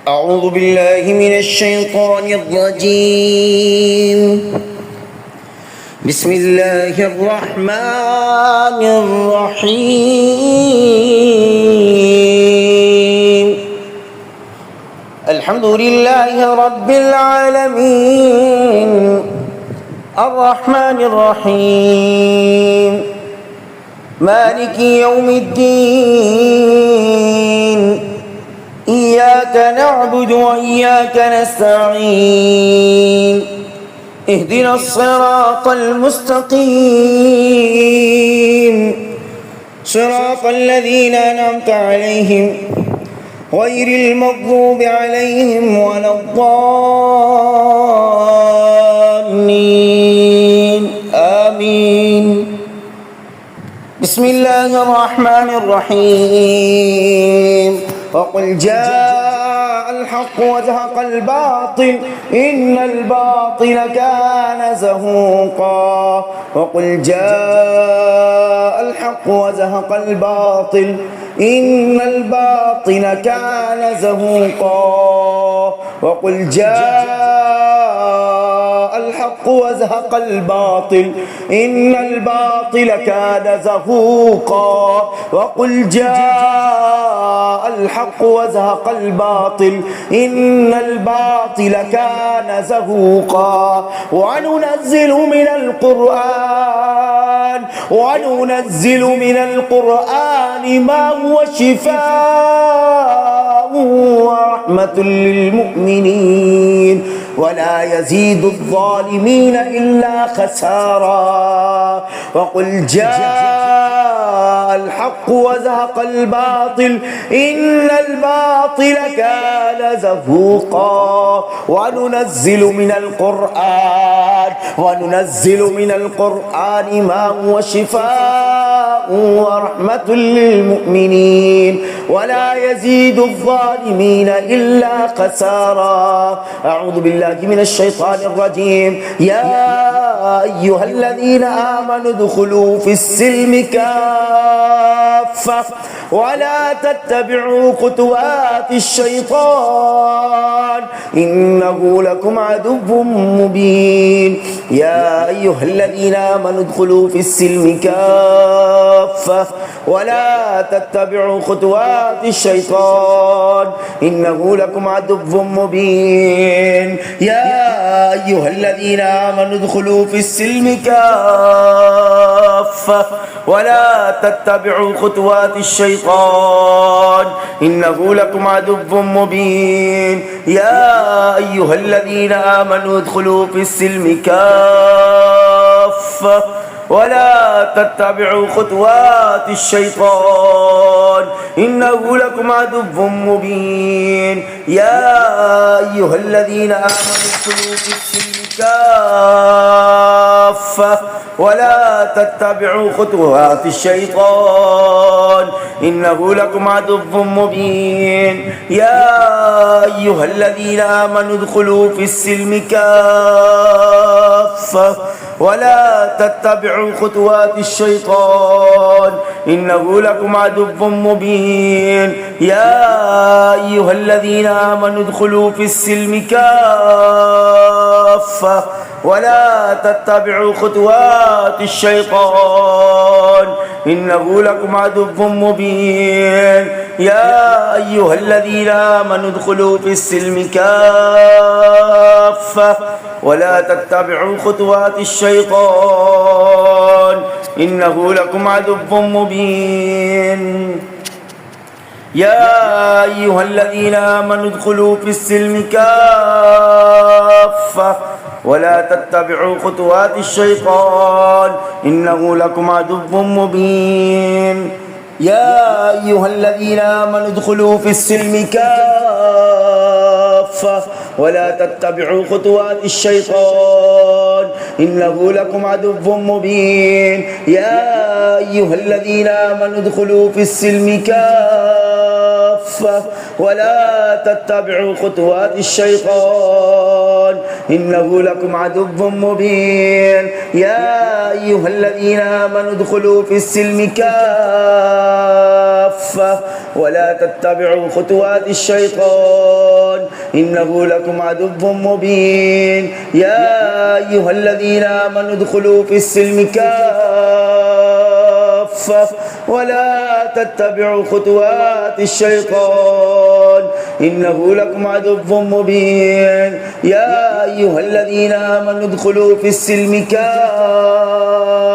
أعوذ بالله من الشيطان الرجيم. بسم الله الرحمن الرحيم. الحمد لله رب العالمين الرحمن الرحيم مالك يوم الدين. إياك نعبد وإياك نستعين. اهدنا الصراط المستقيم صراط الذين أنعمت عليهم غير المغضوب عليهم ولا الضالين آمين. بسم الله الرحمن الرحيم. وقل جاء الحق وزهق الباطل إن الباطل كان زهوقا. وقل جاء الحق وزهق الباطل إن الباطل كان زهوقا. وقل جاء الحق وزهق الباطل إن الباطل كان زهوقا. وقل جاء الحق وزهق الباطل إن الباطل كان زهوقا. وننزل من القرآن ما هو شفاء ورحمة للمؤمنين ولا يزيد الظالمين إلا خسارا. وقل جاء الحق وزهق الباطل إن الباطل كان زهوقا. وننزل من القرآن ما هو شفاء ورحمة للمؤمنين ولا يزيد الظالمين إلا خسارا. أعوذ بالله من الشيطان الرجيم. يا أيها الذين آمنوا ادخلوا في السلم كافة ولا تتبعوا خطوات الشيطان إنه لكم عدو مبين. يا أيها الذين آمنوا ادخلوا في السلم كافة ولا تتبعوا خطوات الشيطان إنه لكم عدو مبين. يا أيها الذين آمنوا ادخلوا في السلم كافة ولا تتبعوا خطوات الشيطان إنه لكم عدو مبين. يا أيها الذين آمنوا ادخلوا في السلم كافة ولا تتبعوا خطوات الشيطان إنه لكم عدو مبين. يا أيها الذين آمنوا ادخلوا في السلم كافة ولا تتبعوا خطوات الشيطان إنه لكم عدو مبين. يا أيها الذين آمنوا ادخلوا في السلم كافة ولا تتبعوا خطوات الشيطان إنه لكم عدو مبين. يا أيها الذين آمنوا ادخلوا في السلم كافة ولا تتبعوا خطوات الشيطان إنه لكم عدو مبين. يا أيها الذين آمنوا ادخلوا في السلم كافة ولا تتبعوا خطوات الشيطان إنه لكم عدو مبين. يا أيها الذين آمنوا ادخلوا في السلم كافة ولا تتبعوا خطوات الشيطان إنه لكم عدو مبين. يا أيها الذين آمنوا ادخلوا في السلم كافة ولا تتبعوا خطوات الشيطان إنه لكم عدو مبين. يا أيها الذين آمنوا ادخلوا في السلم كافة ولا تتبعوا خطوات الشيطان إنه لكم عدو مبين. يا أيها الذين آمنوا ادخلوا في السلم كافة كافة ولا تتبعوا خطوات الشيطان إنه لكم عدو مبين يا أيها الذين آمنوا ادخلوا في السلم كافة ولا تتبعوا خطوات الشيطان إنه لكم عدو مبين يا أيها الذين آمنوا ادخلوا في السلم كافة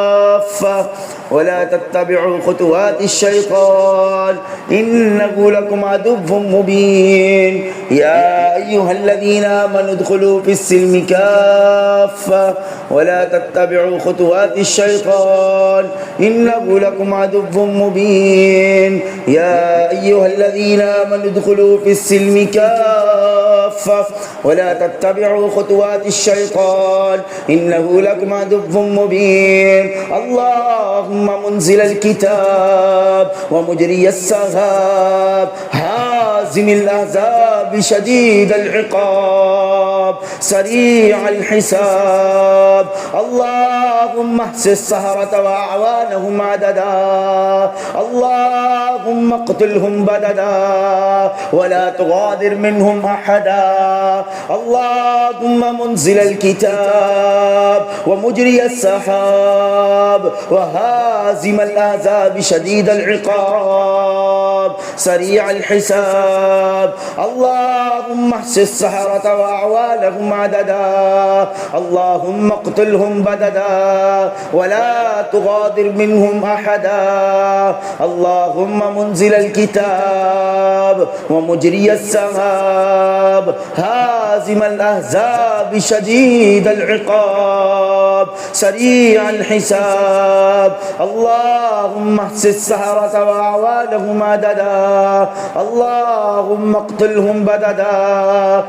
ولا تتبعوا خطوات الشيطان إنه لكم عدو مبين يا أيها الذين آمنوا ادخلوا في السلم كافة ولا تتبعوا خطوات الشيطان إنه لكم عدو مبين يا أيها الذين آمنوا ادخلوا في السلم كافة ولا تتبعوا خطوات الشيطان إنه لكم عدو مبين اللهم منزل الكتاب ومجري السحاب هازم الأحزاب شديد العقاب سريع الحساب اللهم احص السحرة وأعوانهم عددا اللهم اقتلهم بددا ولا تغادر منهم أحدا اللهم منزل الكتاب ومجري السحاب وهازم الأحزاب شديد العقاب سريع الحساب اللهم احص السحرة وأعوانهم عددا اللهم اقتلهم بددا ولا تغادر منهم أحدا اللهم منزل الكتاب ومجري السحاب هازم الأحزاب شديد العقاب سريع الحساب اللهم احص السحرة وأعوانهم عددا اللهم اقتلهم بددا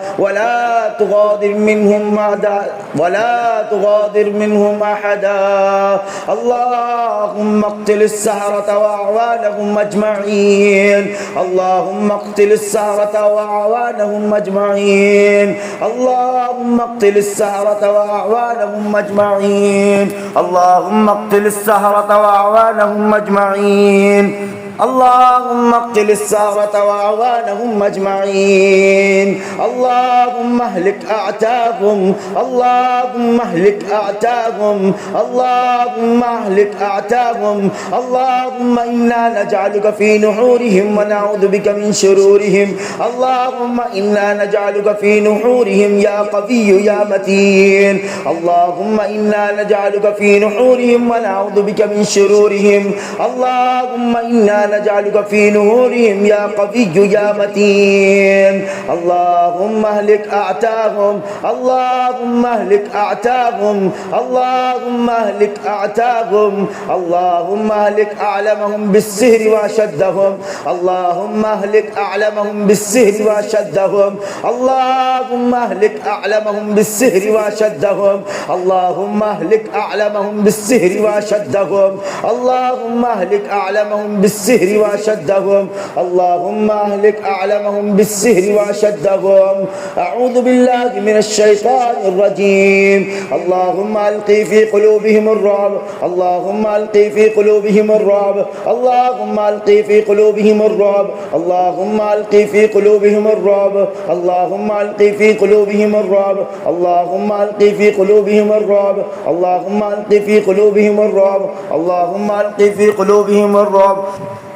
ولا تغادر منهم أحدا اللهم اقتل السحرة وأعوانهم أجمعين اللهم اقتل السحرة وأعوانهم أجمعين اللهم اقتل السحرة وأعوانهم أجمعين اللهم اقتل السحرة وأعوانهم أجمعين اللهم اقتل السحرة وأعوانهم أجمعين اللهم اهلك أعتاهم اللهم اهلك أعتاهم اللهم اهلك أعتاهم اللهم إنا نجعلك في نحورهم ونعوذ بك من شرورهم اللهم إنا نجعلك في نحورهم يا قوي يا متين اللهم إنا نجعلك في نحورهم ونعوذ بك من شرورهم اللهم إنا نجعلك في نهورهم يا قوي يا متين اللهم اهلك أعتاهم اللهم اهلك أعتاهم اللهم اهلك أعتاهم اللهم اهلك أعلمهم بالسهر وأشدهم اللهم اهلك أعلمهم بالسهر وأشدهم اللهم اهلك أعلمهم بالسهر وأشدهم اللهم اهلك أعلمهم بالسهر وأشدهم اللهم اهلك أعلمهم بالسهر وأشدهم اللهم اهلك أعلمهم بالسهر وأشدهم أعوذ بالله من الشيطان الرجيم اللهم ألقي في قلوبهم الرعب اللهم ألقي في قلوبهم الرعب اللهم ألقي في قلوبهم الرعب اللهم ألقي في قلوبهم الرعب اللهم ألقي في قلوبهم الرعب اللهم ألقي في قلوبهم الرعب اللهم ألقي في قلوبهم الرعب اللهم ألقي في قلوبهم الرعب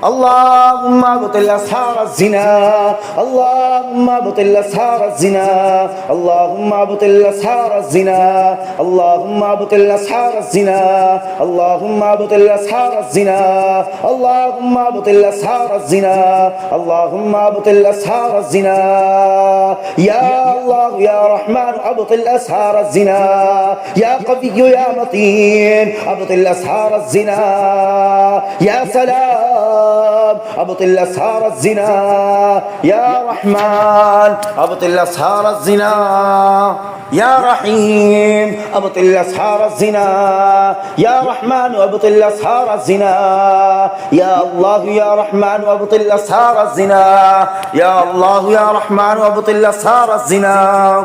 اللهم ابطل أسحار الزنا اللهم ابطل أسحار الزنا اللهم ابطل أسحار الزنا اللهم ابطل أسحار الزنا اللهم ابطل أسحار الزنا اللهم ابطل أسحار الزنا اللهم ابطل أسحار الزنا يا الله يا رحمن ابطل أسحار الزنا يا قوي يا متين ابطل أسحار الزنا يا سلام ابطل أسحار الزنا يا رحمن ابطل أسحار الزنا يا رحيم ابطل أسحار الزنا يا رحمن ابطل أسحار الزنا يا الله يا رحمن ابطل أسحار الزنا يا الله يا رحمن ابطل أسحار الزنا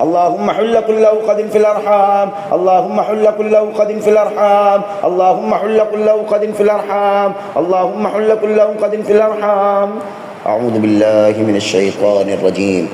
اللهم حل كل عقد في الأرحام، اللهم حل كل عقد في الأرحام، اللهم حل كل عقد في الأرحام، اللهم حل كل عقد في الأرحام. أعوذ بالله من الشيطان الرجيم.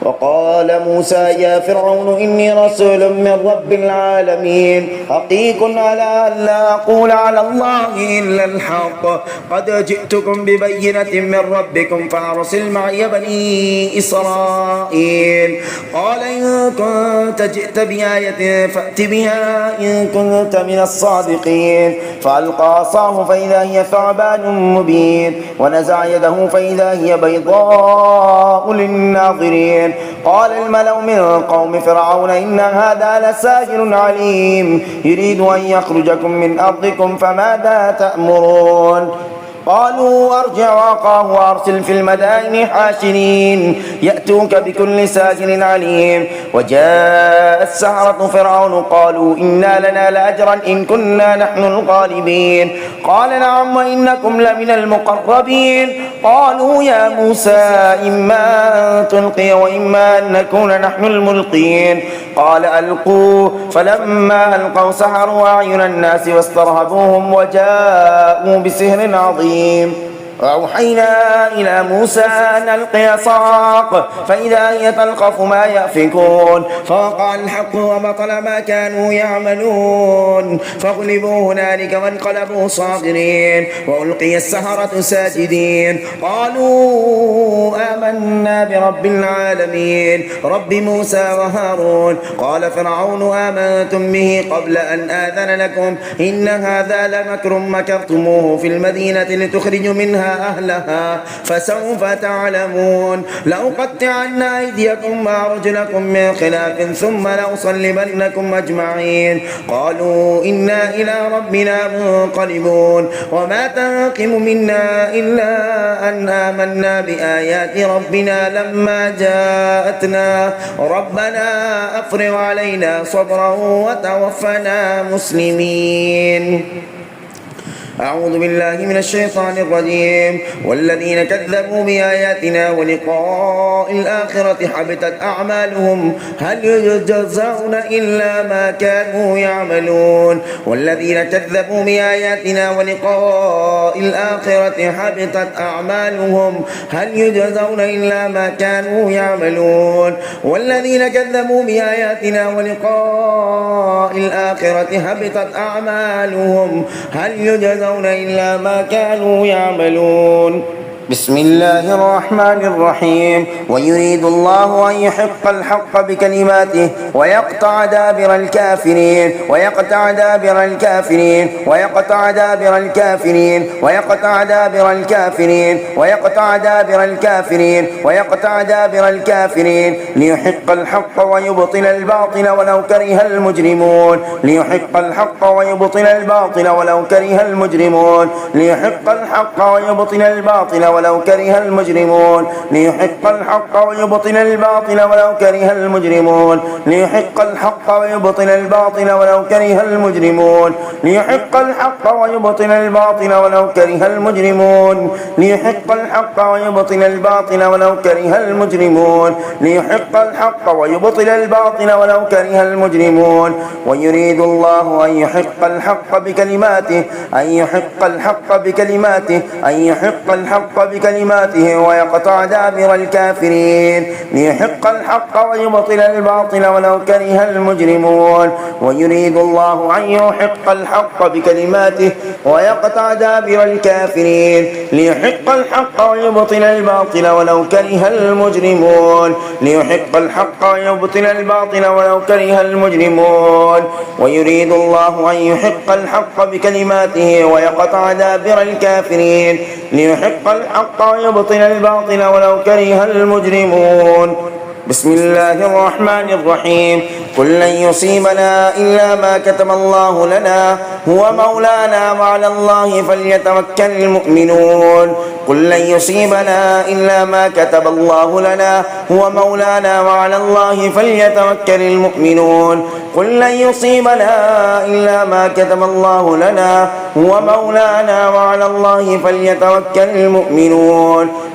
وقال موسى يا فرعون إني رسول من رب العالمين حقيق على أن لا أقول على الله إلا الحق قد جئتكم ببينة من ربكم فأرسل معي بني إسرائيل. قال إن كنت جئت بآية فأت بها إن كنت من الصادقين. فألقى عصاه فإذا هي ثعبان مبين ونزع يده فإذا هي بيضاء للناظرين. قال الملأ من قوم فرعون إن هذا لساحر عليم يريد أن يخرجكم من أرضكم فماذا تأمرون؟ قالوا أرجع وأخاه وأرسل في المدائن حاشرين يأتوك بكل ساحر عليم. وجاء السحرة فرعون قالوا إنا لنا لأجرا إن كنا نحن الغالبين. قال نعم وإنكم لمن المقربين. قالوا يا موسى إما أن تلقي وإما أن نكون نحن الملقين. قال ألقوا. فلما ألقوا سحروا أعين الناس واسترهبوهم وجاءوا بسحر عظيم. وأوحينا إلى موسى أن ألقي عصاك فإذا هي تلقف ما يأفكون. فوقع الحق وبطل ما كانوا يعملون فغلبوا هنالك وانقلبوا صاغرين. وألقي السحرة ساجدين قالوا آمنا برب العالمين رب موسى وهارون. قال فرعون آمنتم به قبل أن آذن لكم إن هذا لمكر مكرتموه في المدينة لتخرجوا منها أهلها فسوف تعلمون. لأقطعن أيديكم وأرجلكم من خلاف ثم لأصلبنكم أجمعين. قالوا إنا إلى ربنا منقلبون. وما تنقم منا إلا أن آمنا بآيات ربنا لما جاءتنا ربنا أفرغ علينا صبرا وتوفنا مسلمين. أعوذ بالله من الشيطان الرجيم. والذين كذبوا بآياتنا ولقاء الآخرة حبطت أعمالهم هل يجزون إلا ما كانوا يعملون. والذين كذبوا بآياتنا ولقاء الآخرة حبطت أعمالهم هل يجزون إلا ما كانوا يعملون. والذين كذبوا بآياتنا ولقاء الآخرة حبطت أعمالهم هل يجزون إلا ما كانوا يعملون. بسم الله الرحمن الرحيم. ويريد الله أن يحق الحق بكلماته ويقطع دابر الكافرين ويقطع دابر الكافرين ويقطع دابر الكافرين ويقطع دابر الكافرين ويقطع دابر الكافرين ويقطع دابر الكافرين ليحق الحق ويبطل الباطل ولو كره المجرمون. ليحق الحق ويبطل الباطل ولو كره المجرمون. ليحق الحق ويبطل الباطل ولو كره المجرمون. ليحق الحق ويبطل الباطل ولو كره المجرمون. ليحق الحق ويبطل الباطل ولو كره المجرمون. ليحق الحق ويبطل الباطل ولو كره المجرمون. ليحق الحق ويبطل الباطل ولو كره المجرمون. ليحق الحق ويبطل الباطل ولو كره المجرمون. ويريد الله أن يحق الحق بكلماته أن يحق الحق بكلماته أن يحق الحق بكلماته ويقطع دابر الكافرين. ليحق الحق ويبطل الباطل ولو كره المجرمون. ويريد الله أن يحق الحق بكلماته ويقطع دابر الكافرين. ليحق الحق ويبطل الباطل ولو كره المجرمون. ليحق الحق ويبطل الباطل ولو كره المجرمون. ويريد الله أن يحق الحق بكلماته ويقطع دابر الكافرين. ليحق الحق ويبطل الباطل ولو كره المجرمون. بسم الله الرحمن الرحيم. قل لن يصيبنا إلا ما كتب الله لنا هو مولانا وعلى الله فليتوكل المؤمنون. قل لن يصيبنا إلا ما كتب الله لنا هو مولانا وعلى الله فليتوكل المؤمنون. قل لن يصيبنا إلا ما كتب الله لنا هو مولانا وعلى الله فليتوكل المؤمنون.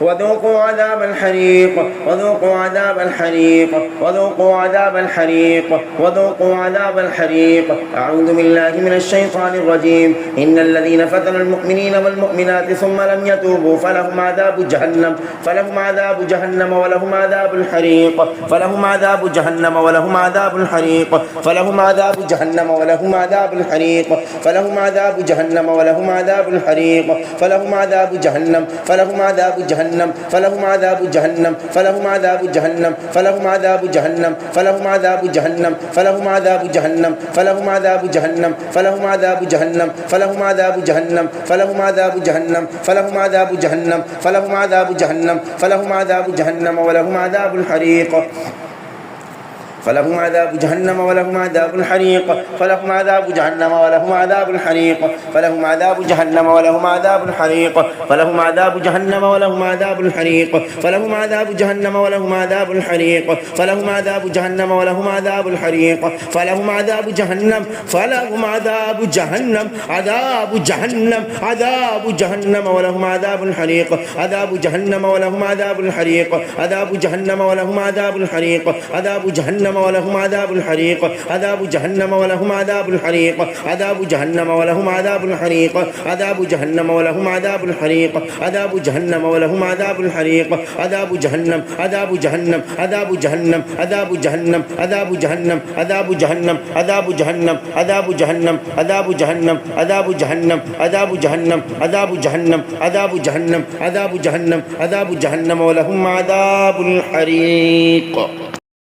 وذوقوا عذاب الحريق وذوقوا عذاب الحريق وذوقوا عذاب الحريق وذوقوا عذاب الحريق. أعوذ بالله من الشيطان الرجيم. إن الذين فتنوا المؤمنين والمؤمنات ثم لم يتوبوا فلهم عذاب جهنم ولهم عذاب الحريق فلهم عذاب جهنم ولهم عذاب الحريق فلهم عذاب جهنم ولهم عذاب الحريق فلهم عذاب جهنم ولهم عذاب الحريق فلهم عذاب جهنم فلهم عذاب جهنم فلهم عذاب جهنم فلهم عذاب جهنم فلهم عذاب جهنم فلهم عذاب جهنم فلهم عذاب جهنم فلهم عذاب جهنم فلهم عذاب جهنم فلهم عذاب جهنم فلهم عذاب جهنم فلهم عذاب جهنم فلهم عذاب جهنم فلهم عذاب جهنم ولهم عذاب الحريق فلهم عذاب جهنم ولهم عذاب الحريق فلهم عذاب جهنم ولهم عذاب الحريق فلهم عذاب جهنم ولهم عذاب الحريق فلهم عذاب جهنم ولهم عذاب الحريق فلهم عذاب جهنم ولهم عذاب الحريق فلهم عذاب جهنم ولهم عذاب الحريق فلهم عذاب جهنم فلهم عذاب جهنم عذاب جهنم عذاب جهنم ولهم عذاب الحريق عذاب جهنم ولهم عذاب الحريق عذاب جهنم ولهم عذاب الحريق عذاب جهنم ولهم عذاب الحريق عذاب جهنم ولهم عذاب الحريق عذاب جهنم ولهم عذاب الحريق عذاب جهنم ولهم عذاب الحريق عذاب جهنم ولهم عذاب الحريق عذاب جهنم عذاب جهنم عذاب جهنم عذاب جهنم عذاب جهنم عذاب جهنم عذاب جهنم عذاب جهنم عذاب جهنم عذاب جهنم عذاب جهنم عذاب جهنم عذاب جهنم عذاب جهنم عذاب جهنم ولهم عذاب الحريق.